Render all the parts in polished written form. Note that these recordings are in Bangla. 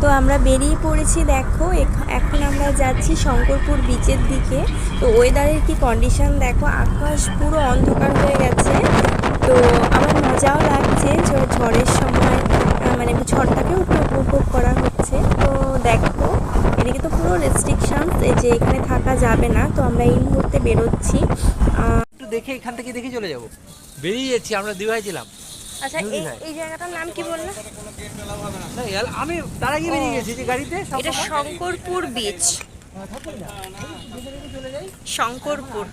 তো আমরা বেরিয়ে পড়েছি, দেখো এখন আমরা যাচ্ছি শঙ্করপুর বিচের দিকে। তো ওয়েদারের কি কন্ডিশন দেখো, আকাশ পুরো অন্ধকার হয়ে গেছে। তো আমার মজাও লাগছে ঝড়ের সময়, মানে ঝড়টাকেও একটু উপভোগ করা হচ্ছে। তো দেখো এদিকে তো পুরো রেস্ট্রিকশনস, এই যে এখানে থাকা যাবে না। তো আমরা এই মুহূর্তে বেরোচ্ছি। একটু দেখে এখান থেকে দেখে চলে যাব। বেরিয়ে যাচ্ছি, আমরা দুই ভাই ছিলাম। আচ্ছা, এই জায়গাটার নাম কি বললে? আমি তার আগে বেরিয়ে গেছি যে গাড়িতে। এটা শঙ্করপুর বিচ। শঙ্করপুর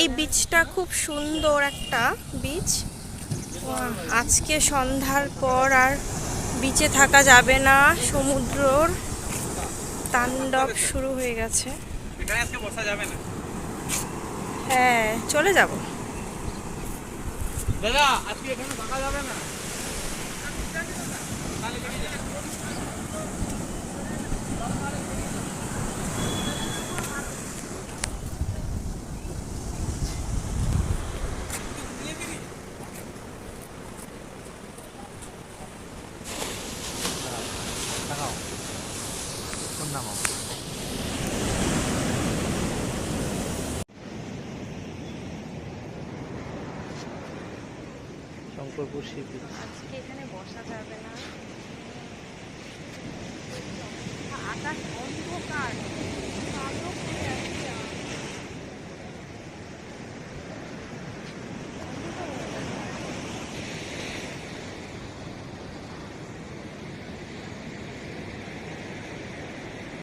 এই বিচটা খুব সুন্দর একটা বিচ। আজকে সন্ধ্যার পর আর বিচে থাকা যাবে না, সমুদ্রর তাণ্ডব শুরু হয়ে গেছে। এখানে আজকে বসা যাবে না। হ্যাঁ, চলে যাব। দাদা আজকে এখানে থাকা যাবে না। Shankarpur sea beach. আজকে এখানে বসা যাবে না, আকাশ অন্ধকার।